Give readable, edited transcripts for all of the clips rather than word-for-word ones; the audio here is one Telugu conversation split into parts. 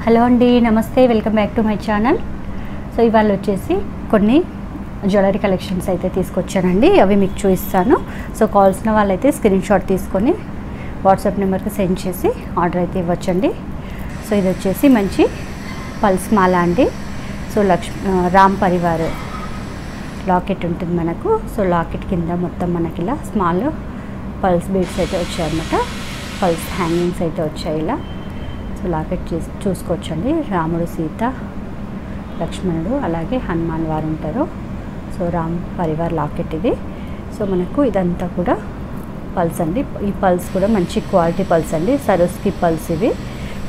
హలో అండి, నమస్తే, welcome back to my channel. So ఇవాళ వచ్చేసి కొన్ని జ్యువెలరీ కలెక్షన్స్ అయితే తీసుకొచ్చానండి. అవి మీకు చూపిస్తాను. సో కావాల్సిన వాళ్ళైతే స్క్రీన్ షాట్ తీసుకొని వాట్సాప్ నెంబర్కి సెండ్ చేసి ఆర్డర్ అయితే ఇవ్వచ్చండి. సో ఇది వచ్చేసి మంచి పల్స్ మాల అండి. సో రామ్ పరివార్ లాకెట్ ఉంటుంది మనకు. సో లాకెట్ కింద మొత్తం మనకి ఇలా స్మాల్ పల్స్ బీడ్స్ అయితే వచ్చాయన్నమాట. పల్స్ హ్యాంగింగ్స్ అయితే వచ్చాయి ఇలా. సో లాకెట్ చూసుకోవచ్చండి. రాముడు, సీత, లక్ష్మణుడు, అలాగే హనుమాన్ వారు ఉంటారు. సో రామ్ పరివార్ లాకెట్ ఇది. సో మనకు ఇదంతా కూడా పల్స్ అండి. ఈ పల్స్ కూడా మంచి క్వాలిటీ పల్స్ అండి, సరోస్కి పల్స్ ఇవి.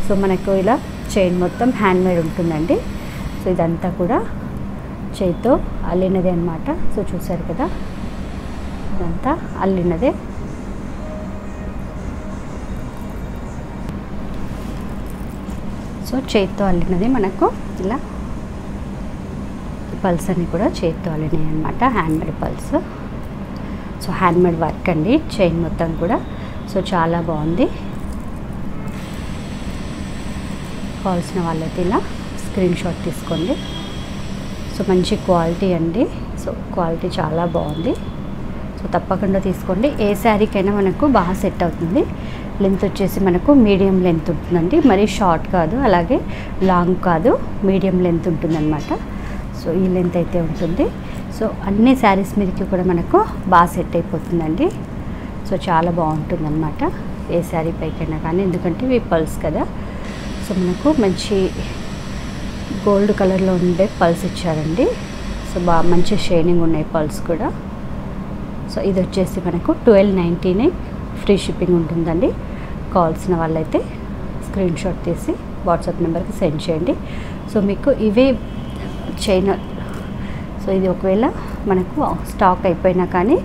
సో మనకు ఇలా చైన్ మొత్తం హ్యాండ్మేడ్ ఉంటుందండి. సో ఇదంతా కూడా చేతితో అల్లినదే అన్నమాట. సో చూసారు కదా, ఇదంతా అల్లినదే. సో చేతితో అల్లినది మనకు ఇలా పల్స్ అన్నీ కూడా చేతితో అల్లినాయి అన్నమాట, handmade pulse. So handmade work అండి, చైన్ మొత్తం కూడా. సో చాలా బాగుంది. కావాల్సిన వాళ్ళైతే ఇలా స్క్రీన్ షాట్ తీసుకోండి. సో మంచి క్వాలిటీ అండి. సో క్వాలిటీ చాలా బాగుంది. సో తప్పకుండా తీసుకోండి. ఏ శారీకైనా మనకు బాగా సెట్ అవుతుంది. లెంత్ వచ్చేసి మనకు మీడియం లెంత్ ఉంటుందండి, మరీ షార్ట్ కాదు, అలాగే లాంగ్ కాదు, మీడియం లెంత్ ఉంటుందన్నమాట. సో ఈ లెంత్ అయితే ఉంటుంది. సో అన్ని శారీస్ మీదకి కూడా మనకు బాగా సెట్ అయిపోతుందండి. సో చాలా బాగుంటుందన్నమాట ఏ శారీ పైకైనా కానీ, ఎందుకంటే ఇవి పల్స్ కదా. సో మనకు మంచి గోల్డ్ కలర్లో ఉండే పల్స్ ఇచ్చారండి. సో బాగా మంచి షైనింగ్ ఉన్నాయి పల్స్ కూడా. సో ఇది వచ్చేసి మనకు 1299 ఫ్రీ షిప్పింగ్ ఉంటుందండి. కావాల్సిన వాళ్ళైతే స్క్రీన్ షాట్ తీసి వాట్సాప్ నెంబర్కి సెండ్ చేయండి. సో మీకు ఇవే చైన్, సో ఇది ఒకవేళ మనకు స్టాక్ అయిపోయినా కానీ,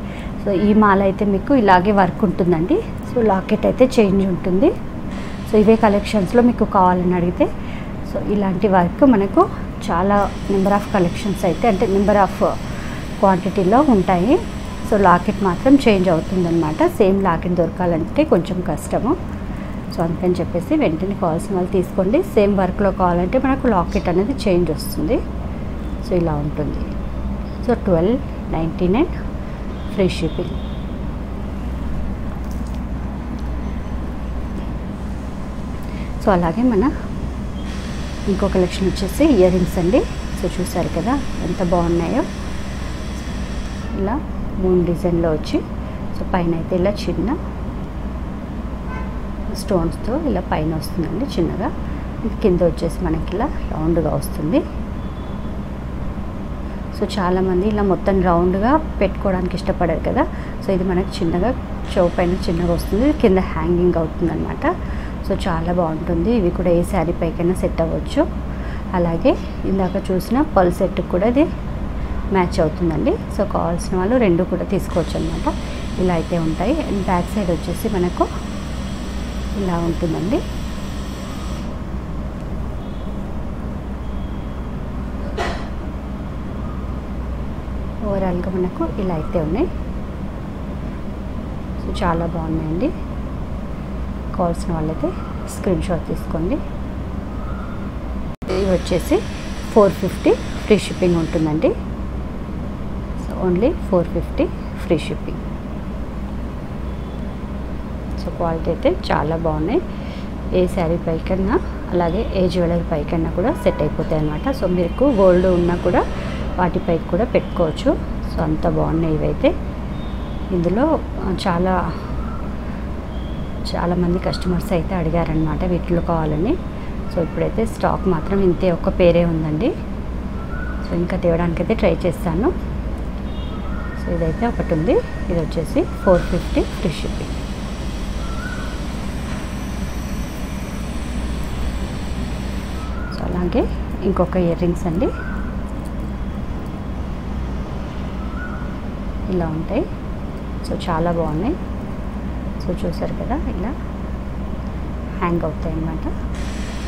సో ఈ మాల అయితే మీకు ఇలాగే వర్క్ ఉంటుందండి. సో లాకెట్ అయితే చేంజ్ ఉంటుంది. సో ఇవే కలెక్షన్స్లో మీకు కావాలని అడిగితే, సో ఇలాంటి వర్క్ మనకు చాలా నెంబర్ ఆఫ్ కలెక్షన్స్ అయితే, అంటే నెంబర్ ఆఫ్ క్వాంటిటీలో ఉంటాయి. సో లాకెట్ మాత్రం చేంజ్ అవుతుందన్నమాట. సేమ్ లాకెట్ దొరకాలంటే కొంచెం కష్టము. సో అందుకని చెప్పేసి వెంటనే కావాల్సిన వాళ్ళు తీసుకోండి. సేమ్ వర్క్లో కావాలంటే మనకు లాకెట్ అనేది చేంజ్ వస్తుంది. సో ఇలా ఉంటుంది. So 1299 free shipping. సో అలాగే మన ఇంకో కలెక్షన్ వచ్చేసి ఇయర్ రింగ్స్ అండి. సో చూసారు కదా ఎంత బాగున్నాయో. ఇలా మూన్ డిజైన్లో వచ్చి, సో పైన అయితే ఇలా చిన్న స్టోన్స్తో ఇలా పైన వస్తుందండి చిన్నగా. కింద వచ్చేసి మనకి ఇలా రౌండ్గా వస్తుంది. సో చాలామంది ఇలా మొత్తం రౌండ్గా పెట్టుకోవడానికి ఇష్టపడారు కదా. సో ఇది మనకి చిన్నగా చెవు పైన చిన్నగా వస్తుంది, కింద హ్యాంగింగ్ అవుతుందన్నమాట. సో చాలా బాగుంటుంది. ఇవి కూడా ఏ శారీ పైకైనా సెట్ అవ్వచ్చు. అలాగే ఇందాక చూసిన పల్ సెట్ కూడా ఇది మ్యాచ్ అవుతుందండి. సో కావాల్సిన వాళ్ళు రెండు కూడా తీసుకోవచ్చు అనమాట. ఇలా అయితే ఉంటాయి. అండ్ బ్యాక్ సైడ్ వచ్చేసి మనకు ఇలా ఉంటుందండి. ఓవరాల్గా మనకు ఇలా అయితే ఉన్నాయి. సో చాలా బాగున్నాయండి. కావాల్సిన వాళ్ళైతే స్క్రీన్ షాట్ తీసుకోండి. ఇవి వచ్చేసి 450 ఫ్రీ షిప్పింగ్ ఉంటుందండి. Only 450 free shipping. So quality అయితే చాలా బాగున్నాయి. ఏ శారీ పైకన్నా అలాగే ఏ జ్యువెలరీ పైకన్నా కూడా సెట్ అయిపోతాయి అన్నమాట. సో మీకు గోల్డ్ ఉన్నా కూడా వాటిపైకి కూడా పెట్టుకోవచ్చు. సో అంత బాగున్నాయి ఇవైతే. ఇందులో చాలామంది కస్టమర్స్ అయితే అడిగారనమాట వీటిలో కావాలని. సో ఇప్పుడైతే స్టాక్ మాత్రం ఇంతే, ఒక్క పేరే ఉందండి. సో ఇంకా తేవడానికైతే ట్రై చేస్తాను. సో ఇదైతే ఒకటి ఉంది. ఇది వచ్చేసి 450 ఫ్రీ షిప్పింగ్. సో అలాగే ఇంకొక ఇయర్ రింగ్స్ అండి. ఇలా ఉంటాయి. సో చాలా బాగున్నాయి. సో చూసారు కదా ఇలా హ్యాంగ్ అవుతాయి అన్నమాట.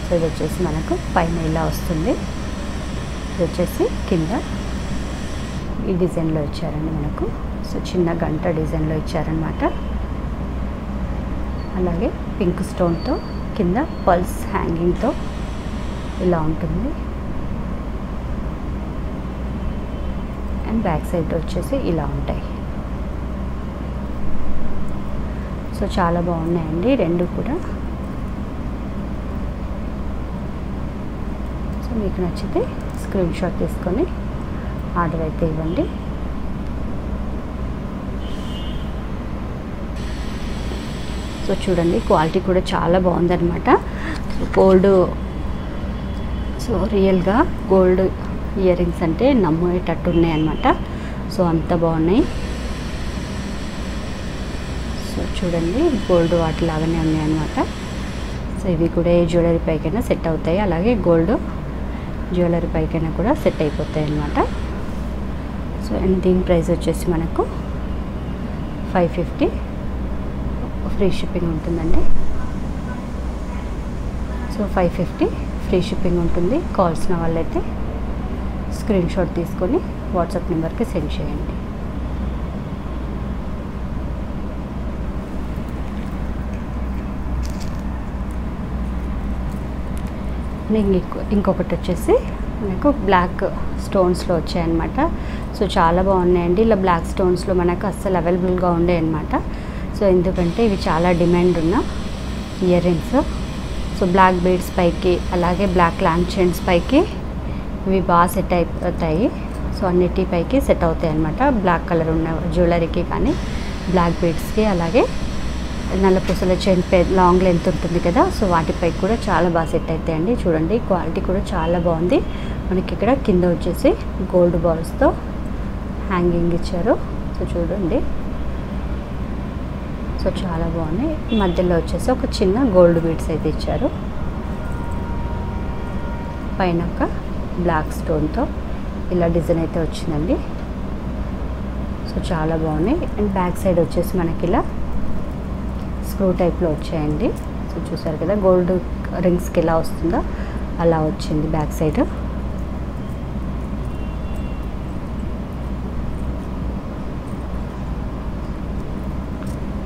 సో ఇది వచ్చేసి మనకు పైన ఇలా వస్తుంది. ఇది వచ్చేసి కింద ఈ డిజైన్లో ఇచ్చారండి మనకు. సో చిన్న గంట డిజైన్లో ఇచ్చారనమాట. అలాగే పింక్ స్టోన్తో కింద పల్స్ హ్యాంగింగ్తో ఇలా ఉంటుంది. అండ్ బ్యాక్ సైడ్ వచ్చేసి ఇలా ఉంటాయి. సో చాలా బాగున్నాయండి రెండు కూడా. సో మీకు నచ్చితే స్క్రీన్ షాట్ తీసుకొని ఆర్డర్ అయితే ఇవ్వండి. సో చూడండి క్వాలిటీ కూడా చాలా బాగుందన్నమాట. సో గోల్డ్, సో రియల్గా గోల్డ్ ఇయర్ రింగ్స్ అంటే నమ్మేటట్టు ఉన్నాయన్నమాట. సో అంత బాగున్నాయి. సో చూడండి గోల్డ్ వాటిలాగానే ఉన్నాయన్నమాట. సో ఇవి కూడా ఏ జ్యువెలరీ పైకైనా సెట్ అవుతాయి, అలాగే గోల్డ్ జ్యువెలరీ పైకైనా కూడా సెట్ అయిపోతాయి అన్నమాట. సో అండ్ దీని ప్రైస్ వచ్చేసి మనకు 550 ఫ్రీ షిప్పింగ్ ఉంటుందండి. సో 550 ఫ్రీ షిప్పింగ్ ఉంటుంది. కావాల్సిన వాళ్ళైతే స్క్రీన్ షాట్ తీసుకొని వాట్సాప్ నెంబర్కి సెండ్ చేయండి. ఇంకొకటి వచ్చేసి మనకు బ్లాక్ స్టోన్స్లో వచ్చాయన్నమాట. సో చాలా బాగున్నాయండి. ఇలా బ్లాక్ స్టోన్స్లో మనకు అస్సలు అవైలబుల్గా ఉండే అన్నమాట. సో ఎందుకంటే ఇవి చాలా డిమాండ్ ఉన్న earrings. So black beads పైకి అలాగే బ్లాక్ ల్యాంప్ చైన్స్ పైకి ఇవి బాగా సెట్ అయిపోతాయి. సో అన్నిటి పైకి సెట్ అవుతాయి అన్నమాట. బ్లాక్ కలర్ ఉన్న జ్యువెలరీకి కానీ బ్లాక్ బీడ్స్కి అలాగే నల్ల పూసల చైన్ లాంగ్ లెంత్ ఉంటుంది కదా, సో వాటిపైకి కూడా చాలా బాగా సెట్ అవుతాయండి. చూడండి క్వాలిటీ కూడా చాలా బాగుంది. మనకి ఇక్కడ కింద వచ్చేసి గోల్డ్ బాల్స్తో హ్యాంగింగ్ ఇచ్చారు. సో చూడండి, సో చాలా బాగున్నాయి. మధ్యలో వచ్చేసి ఒక చిన్న గోల్డ్ బీడ్స్ అయితే ఇచ్చారు. పైన ఒక బ్లాక్ స్టోన్తో ఇలా డిజైన్ అయితే వచ్చిందండి. సో చాలా బాగున్నాయి. అండ్ బ్యాక్ సైడ్ వచ్చేసి మనకి ఇలా స్క్రూ టైప్లో వచ్చాయండి. సో చూసారు కదా గోల్డ్ రింగ్స్కి ఎలా వస్తుందో అలా వచ్చింది బ్యాక్ సైడ్.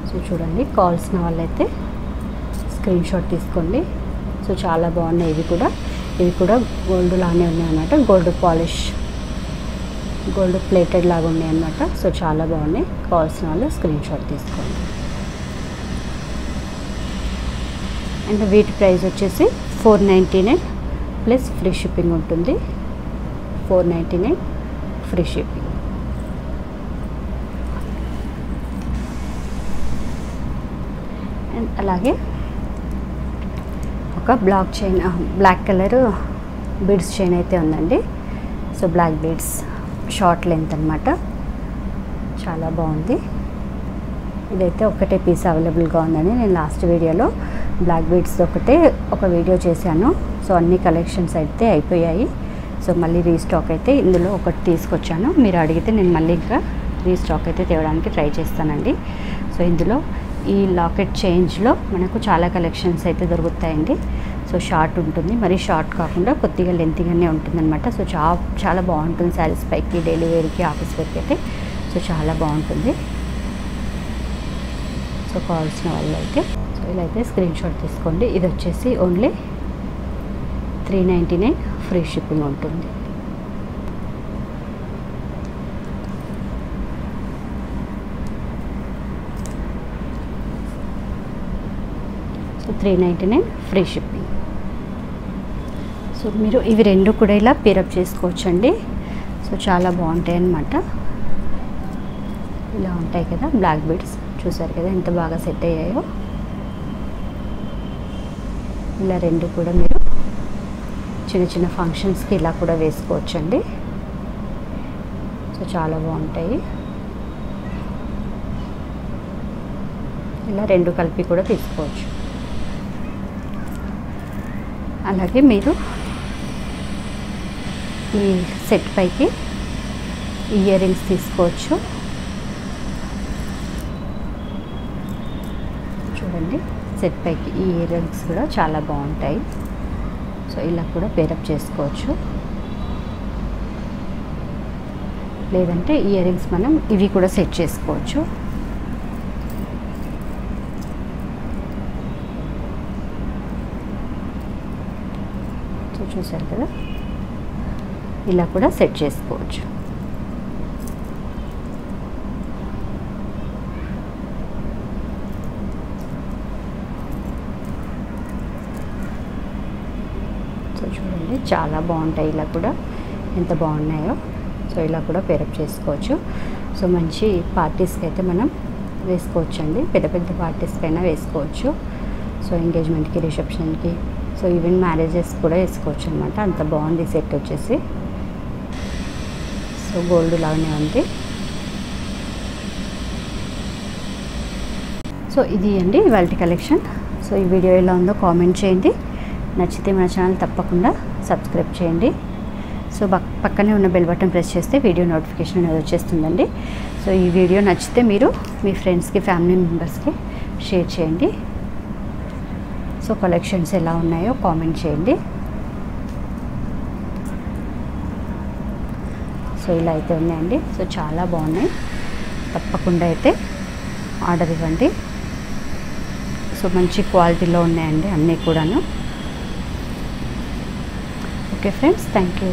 సో చూడండి కావాల్సిన వాళ్ళైతే స్క్రీన్ షాట్ తీసుకోండి. సో చాలా బాగున్నాయి. ఇవి కూడా గోల్డ్ లానే ఉన్నాయి అన్నమాట. గోల్డ్ పాలిష్, గోల్డ్ ప్లేటెడ్ లాగా ఉన్నాయి అన్నమాట. సో చాలా బాగున్నాయి. కావాల్సిన వాళ్ళు స్క్రీన్ షాట్ తీసుకోండి. అండ్ వీటి ప్రైస్ వచ్చేసి 499 ప్లస్ ఫ్రీ షిప్పింగ్ ఉంటుంది. 499 ఫ్రీ షిప్పింగ్. అండ్ అలాగే ఒక బ్లాక్ కలర్ బీడ్స్ చైన్ అయితే ఉందండి. So black beads short length అన్నమాట. చాలా బాగుంది. ఇదైతే ఒకటే పీస్ అవైలబుల్గా ఉందని నేను లాస్ట్ వీడియోలో బ్లాక్ బీడ్స్ ఒక వీడియో చేశాను. సో అన్ని కలెక్షన్స్ అయితే అయిపోయాయి. సో మళ్ళీ రీస్టాక్ అయితే ఇందులో ఒకటి తీసుకొచ్చాను. మీరు అడిగితే నేను మళ్ళీ ఇంకా రీస్టాక్ అయితే తేవడానికి ట్రై చేస్తానండి. సో ఇందులో ఈ లాకెట్ చేంజ్లో మనకు చాలా కలెక్షన్స్ అయితే దొరుకుతాయండి. సో షార్ట్ ఉంటుంది, మరి షార్ట్ కాకుండా కొద్దిగా లెంతీగానే ఉంటుందన్నమాట. సో చాలా బాగుంటుంది శారీస్ పైకి, డైలీ వేర్కి, ఆఫీస్ వేర్కి అయితే. సో చాలా బాగుంటుంది. సో కావాల్సిన వాళ్ళు అయితే సో ఇలా అయితే స్క్రీన్ షాట్ తీసుకోండి. ఇది వచ్చేసి ఓన్లీ 399 ఫ్రీ షిప్పింగ్ ఉంటుంది. So 399 free shipping. సో మీరు ఇవి రెండు కూడా ఇలా పేరప్ చేసుకోవచ్చండి. సో చాలా బాగుంటాయి అన్నమాట. ఇలా ఉంటాయి కదా బ్లాక్ బీడ్స్, చూసారు కదా ఎంత బాగా సెట్ అయ్యాయో. ఇలా రెండు కూడా మీరు చిన్న చిన్న ఫంక్షన్స్కి ఇలా కూడా వేసుకోవచ్చండి. సో చాలా బాగుంటాయి. ఇలా రెండు కలిపి కూడా తీసుకోవచ్చు. అలాగే మీరు ఈ సెట్ పైకి ఇయర్ రింగ్స్ తీసుకోవచ్చు. చూడండి సెట్ పైకి ఈ ఇయర్ రింగ్స్ కూడా చాలా బాగుంటాయి. సో ఇలా కూడా పేరప్ చేసుకోవచ్చు. లేదంటే ఇయర్ రింగ్స్ మనం ఇవి కూడా సెట్ చేసుకోవచ్చు. సో చూసారు కదా, ఇలా కూడా సెట్ చేసుకోవచ్చు. సో చూడండి చాలా బాగుంటాయి, ఇలా కూడా ఎంత బాగున్నాయో. సో ఇలా కూడా పేరప్ చేసుకోవచ్చు. సో మంచి పార్టీస్కి అయితే మనం వేసుకోవచ్చండి, పెద్ద పెద్ద పార్టీస్కి అయినా వేసుకోవచ్చు. సో ఎంగేజ్మెంట్కి, రిసెప్షన్కి, సో ఈవెన్ మ్యారేజెస్ కూడా వేసుకోవచ్చు అనమాట. అంత బాగుంది సెట్ వచ్చేసి. సో గోల్డ్ లాగానే ఉంది. సో ఇది అండి ఇవాల్టి కలెక్షన్. సో ఈ వీడియో ఎలా ఉందో కామెంట్ చేయండి. నచ్చితే మన ఛానల్ తప్పకుండా సబ్స్క్రైబ్ చేయండి. సో పక్కనే ఉన్న బెల్ బటన్ ప్రెస్ చేస్తే వీడియో నోటిఫికేషన్ అనేది వచ్చేస్తుందండి. సో ఈ వీడియో నచ్చితే మీరు మీ ఫ్రెండ్స్కి, ఫ్యామిలీ మెంబర్స్కి షేర్ చేయండి. సో కలెక్షన్స్ ఎలా ఉన్నాయో కామెంట్ చేయండి. సో ఇలా అయితే ఉన్నాయండి. సో చాలా బాగున్నాయి, తప్పకుండా అయితే ఆర్డర్ ఇవ్వండి. సో మంచి క్వాలిటీలో ఉన్నాయండి అన్నీ కూడాను. Okay friends, thank you.